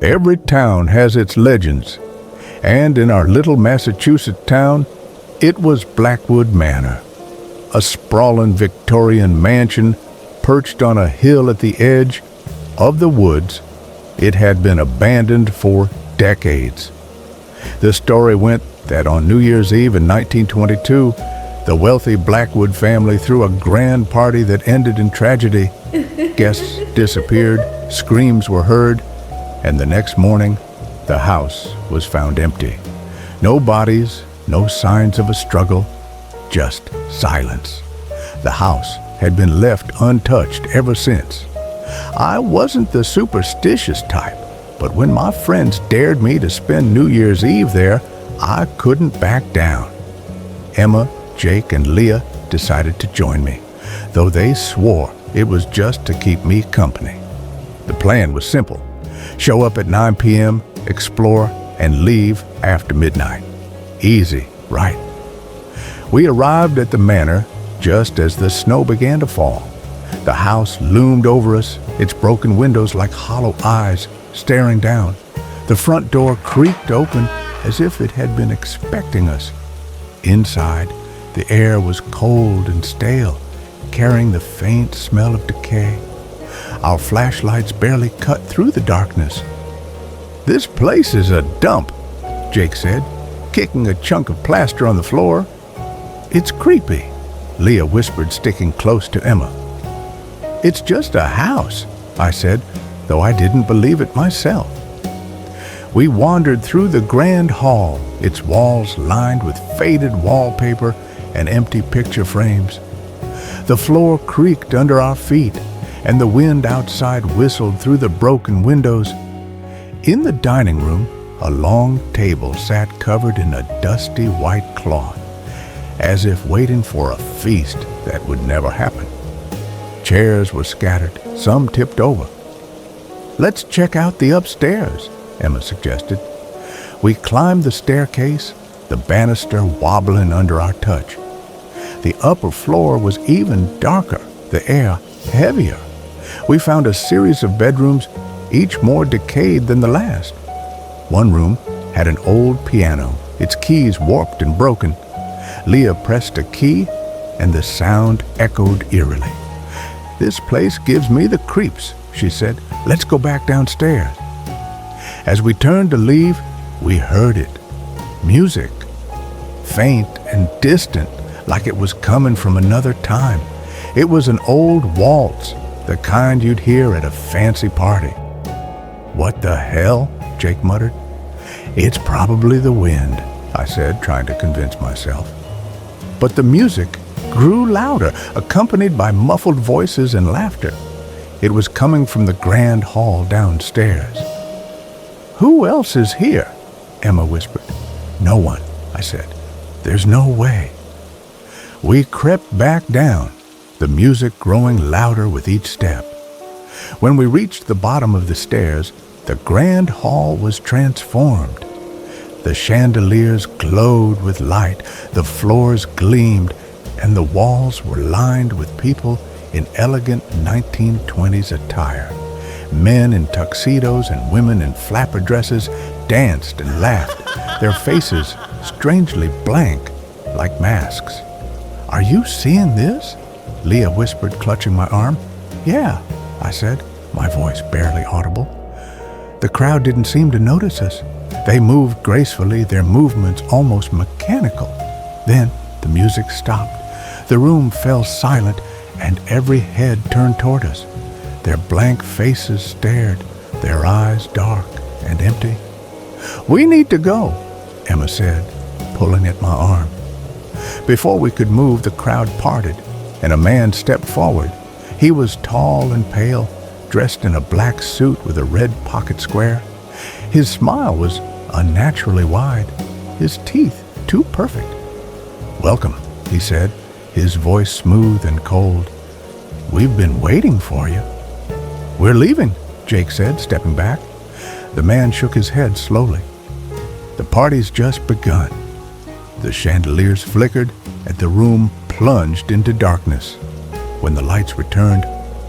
Every town has its legends, and in our little Massachusetts town, it was Blackwood Manor, a sprawling Victorian mansion perched on a hill at the edge of the woods. It had been abandoned for decades. The story went that on New Year's Eve in 1922, the wealthy Blackwood family threw a grand party that ended in tragedy. Guests disappeared, screams were heard, and the next morning, the house was found empty. No bodies, no signs of a struggle, just silence. The house had been left untouched ever since. I wasn't the superstitious type, but when my friends dared me to spend New Year's Eve there, I couldn't back down. Emma, Jake, and Leah decided to join me, though they swore it was just to keep me company. The plan was simple: show up at 9 p.m., explore, and leave after midnight. Easy, right? We arrived at the manor just as the snow began to fall. The house loomed over us, its broken windows like hollow eyes staring down. The front door creaked open as if it had been expecting us. Inside, the air was cold and stale, carrying the faint smell of decay. Our flashlights barely cut through the darkness. "This place is a dump," Jake said, kicking a chunk of plaster on the floor. "It's creepy," Leah whispered, sticking close to Emma. "It's just a house," I said, though I didn't believe it myself. We wandered through the grand hall, its walls lined with faded wallpaper and empty picture frames. The floor creaked under our feet, and the wind outside whistled through the broken windows. In the dining room, a long table sat covered in a dusty white cloth, as if waiting for a feast that would never happen. Chairs were scattered, some tipped over. "Let's check out the upstairs," Emma suggested. We climbed the staircase, the banister wobbling under our touch. The upper floor was even darker, the air heavier. We found a series of bedrooms, each more decayed than the last. One room had an old piano, its keys warped and broken. Leah pressed a key, and the sound echoed eerily. "This place gives me the creeps," she said. "Let's go back downstairs." As we turned to leave, we heard it. Music. Faint and distant, like it was coming from another time. It was an old waltz, the kind you'd hear at a fancy party. "What the hell?" Jake muttered. "It's probably the wind," I said, trying to convince myself. But the music grew louder, accompanied by muffled voices and laughter. It was coming from the grand hall downstairs. "Who else is here?" Emma whispered. "No one," I said. "There's no way." We crept back down, the music growing louder with each step. When we reached the bottom of the stairs, the grand hall was transformed. The chandeliers glowed with light, the floors gleamed, and the walls were lined with people in elegant 1920s attire. Men in tuxedos and women in flapper dresses danced and laughed, their faces strangely blank, like masks. "Are you seeing this?" Leah whispered, clutching my arm. "Yeah," I said, my voice barely audible. The crowd didn't seem to notice us. They moved gracefully, their movements almost mechanical. Then the music stopped. The room fell silent, and every head turned toward us. Their blank faces stared, their eyes dark and empty. "We need to go," Emma said, pulling at my arm. Before we could move, the crowd parted, and a man stepped forward. He was tall and pale, dressed in a black suit with a red pocket square. His smile was unnaturally wide, his teeth too perfect. "Welcome," he said, his voice smooth and cold. "We've been waiting for you." "We're leaving," Jake said, stepping back. The man shook his head slowly. "The party's just begun." The chandeliers flickered, and the room plunged into darkness. When the lights returned,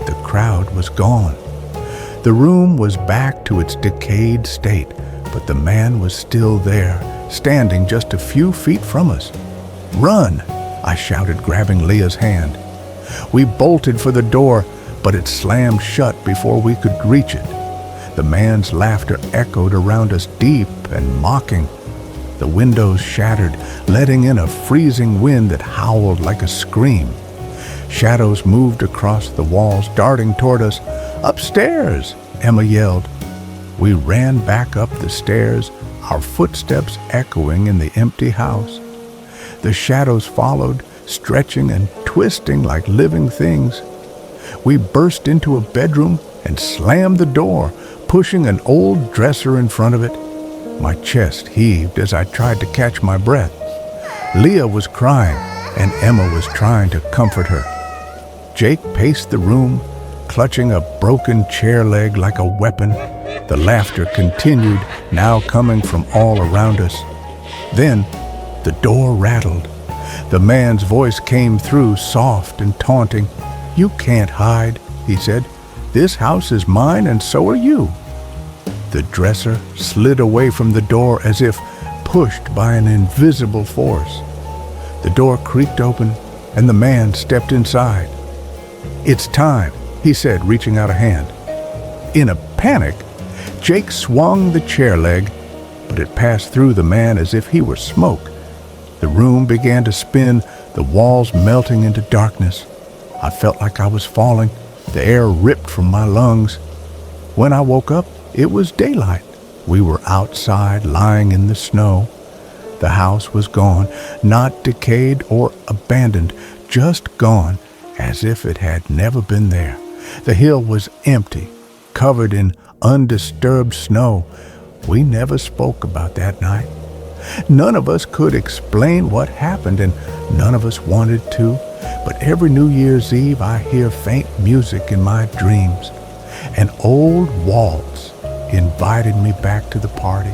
the crowd was gone. The room was back to its decayed state, but the man was still there, standing just a few feet from us. "Run!" I shouted, grabbing Leah's hand. We bolted for the door, but it slammed shut before we could reach it. The man's laughter echoed around us, deep and mocking. The windows shattered, letting in a freezing wind that howled like a scream. Shadows moved across the walls, darting toward us. "Upstairs!" Emma yelled. We ran back up the stairs, our footsteps echoing in the empty house. The shadows followed, stretching and twisting like living things. We burst into a bedroom and slammed the door, pushing an old dresser in front of it. My chest heaved as I tried to catch my breath. Leah was crying, and Emma was trying to comfort her. Jake paced the room, clutching a broken chair leg like a weapon. The laughter continued, now coming from all around us. Then the door rattled. The man's voice came through, soft and taunting. "You can't hide," he said. "This house is mine, and so are you." The dresser slid away from the door as if pushed by an invisible force. The door creaked open, and the man stepped inside. "It's time," he said, reaching out a hand. In a panic, Jake swung the chair leg, but it passed through the man as if he were smoke. The room began to spin, the walls melting into darkness. I felt like I was falling, the air ripped from my lungs. When I woke up, it was daylight. We were outside, lying in the snow. The house was gone, not decayed or abandoned, just gone, as if it had never been there. The hill was empty, covered in undisturbed snow. We never spoke about that night. None of us could explain what happened, and none of us wanted to. But every New Year's Eve I hear faint music in my dreams. An old waltz invited me back to the party.